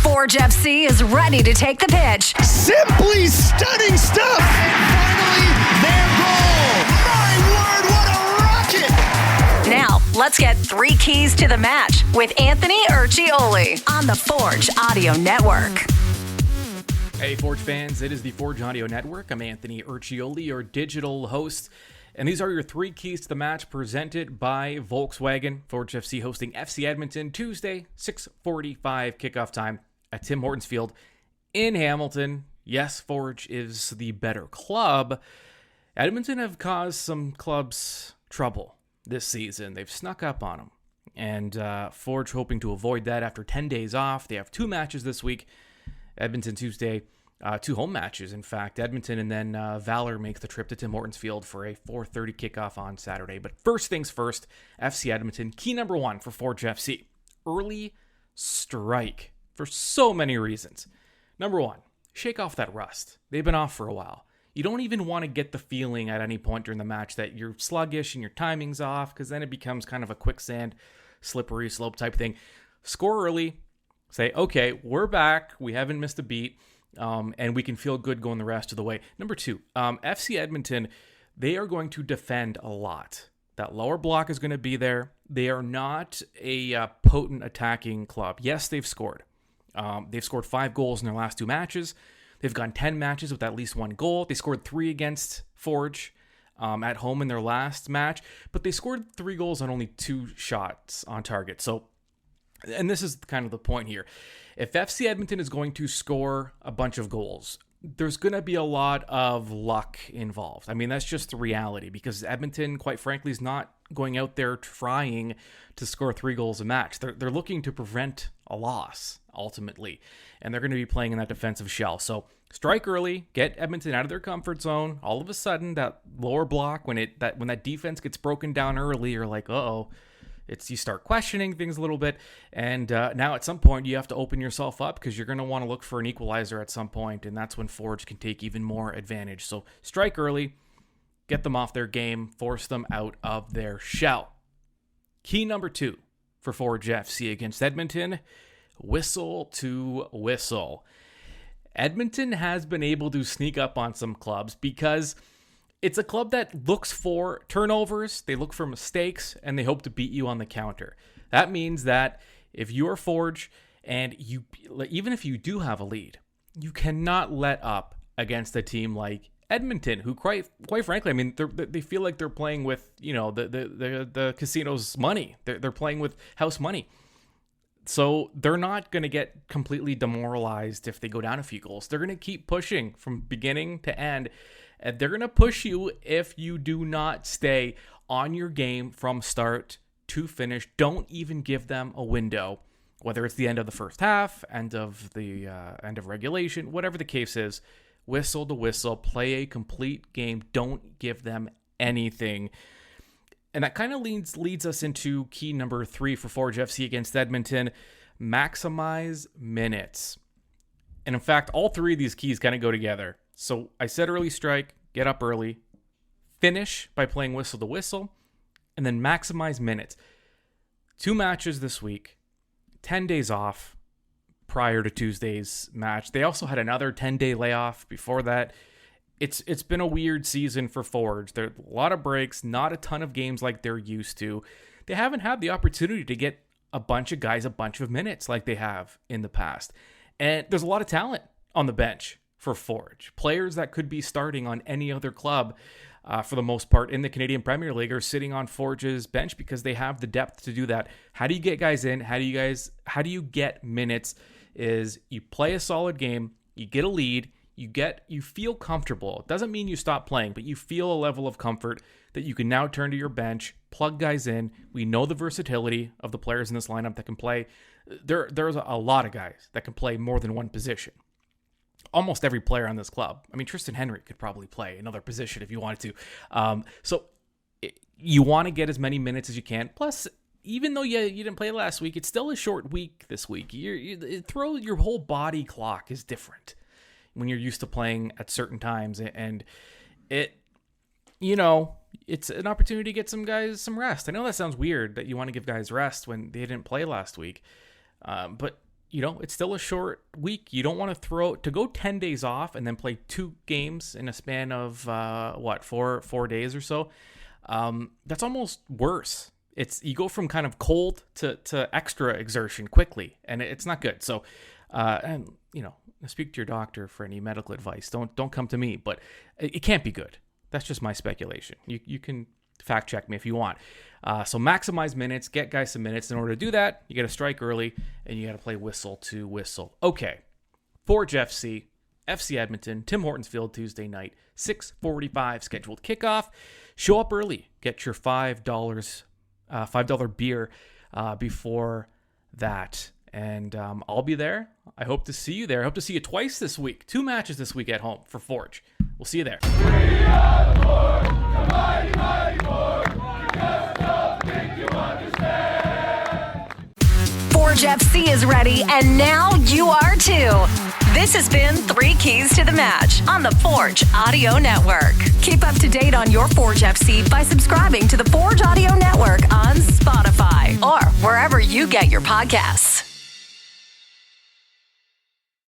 Forge FC is ready to take the pitch. Simply stunning stuff. And finally, their goal. My word, what a rocket. Now, let's get 3 keys to the match with Anthony Urciuoli on the Forge Audio Network. Hey, Forge fans, it is the Forge Audio Network. I'm Anthony Urciuoli, your digital host. And these are your 3 keys to the match presented by Volkswagen. Forge FC hosting FC Edmonton Tuesday, 6:45 kickoff time at Tim Hortons Field in Hamilton. Yes, Forge is the better club. Edmonton have caused some clubs trouble this season. They've snuck up on them. And Forge hoping to avoid that after 10 days off. They have 2 matches this week. Edmonton Tuesday, 2 home matches, in fact. Edmonton and then Valor makes the trip to Tim Hortons Field for a 4:30 kickoff on Saturday. But first things first, FC Edmonton. Key number 1 for Forge FC. Early strike for so many reasons. Number 1, shake off that rust. They've been off for a while. You don't even want to get the feeling at any point during the match that you're sluggish and your timing's off, because then it becomes kind of a quicksand, slippery slope type thing. Score early. Say, okay, we're back. We haven't missed a beat, and we can feel good going the rest of the way. Number 2, FC Edmonton, they are going to defend a lot. That lower block is going to be there. They are not a potent attacking club. Yes, they've scored. They've scored 5 goals in their last 2 matches. They've gone 10 matches with at least 1 goal. They scored 3 against Forge at home in their last match, but they scored 3 goals on only 2 shots on target. So, and this is kind of the point here. If FC Edmonton is going to score a bunch of goals, there's going to be a lot of luck involved. I mean, that's just the reality, because Edmonton, quite frankly, is not going out there trying to score 3 goals a match. They're looking to prevent a loss, ultimately, and they're going to be playing in that defensive shell. So strike early, get Edmonton out of their comfort zone. All of a sudden, that lower block, when that defense gets broken down early, you're like, uh-oh. You start questioning things a little bit, and now at some point you have to open yourself up, because you're going to want to look for an equalizer at some point, and that's when Forge can take even more advantage. So strike early, get them off their game, force them out of their shell. Key number 2 for Forge FC against Edmonton, whistle to whistle. Edmonton has been able to sneak up on some clubs because it's a club that looks for turnovers, they look for mistakes, and they hope to beat you on the counter. That means that if you are Forge, and even if you do have a lead, you cannot let up against a team like Edmonton, who quite frankly, I mean, they feel like they're playing with, the casino's money. They're playing with house money. So they're not going to get completely demoralized if they go down a few goals. They're going to keep pushing from beginning to end. And they're going to push you if you do not stay on your game from start to finish. Don't even give them a window, whether it's the end of the first half, end of regulation, whatever the case is. Whistle to whistle, play a complete game. Don't give them anything. And that kind of leads us into key number 3 for Forge FC against Edmonton. Maximize minutes. And in fact, all 3 of these keys kind of go together. So I said early strike, get up early, finish by playing whistle to whistle, and then maximize minutes. 2 matches this week, 10 days off prior to Tuesday's match. They also had another 10-day layoff before that. It's been a weird season for Forge. There are a lot of breaks, not a ton of games like they're used to. They haven't had the opportunity to get a bunch of guys a bunch of minutes like they have in the past. And there's a lot of talent on the bench for Forge. Players that could be starting on any other club, for the most part, in the Canadian Premier League are sitting on Forge's bench because they have the depth to do that. How do you get guys in? How do you get minutes? Is you play a solid game, you get a lead, you feel comfortable. It doesn't mean you stop playing, but you feel a level of comfort that you can now turn to your bench, plug guys in. We know the versatility of the players in this lineup that can play. There's a lot of guys that can play more than one position. Almost every player on this club. I mean, Tristan Henry could probably play another position if you wanted to. So you want to get as many minutes as you can. Plus, even though you didn't play last week, it's still a short week this week. Your whole body clock is different when you're used to playing at certain times, and it's an opportunity to get some guys some rest. I know that sounds weird that you want to give guys rest when they didn't play last week, but it's still a short week. You don't want to go 10 days off and then play 2 games in a span of, 4 days or so. That's almost worse. You go from kind of cold to extra exertion quickly, and it's not good. So, speak to your doctor for any medical advice. Don't come to me, but it can't be good. That's just my speculation. You can fact check me if you want. So maximize minutes, get guys some minutes. In order to do that, you got to strike early and you got to play whistle to whistle. Okay, Forge FC Edmonton, Tim Hortons Field, Tuesday night, 6:45 scheduled kickoff. Show up early. Get your $5 beer before that. And I'll be there. I hope to see you there. I hope to see you twice this week. 2 matches this week at home for Forge. We'll see you there. We are the Forge, the mighty, mighty Forge. Just don't think you understand. Forge FC is ready, and now you are too. This has been 3 Keys to the Match on the Forge Audio Network. Keep up to date on your Forge FC by subscribing to the Forge Audio Network on Spotify or wherever you get your podcasts.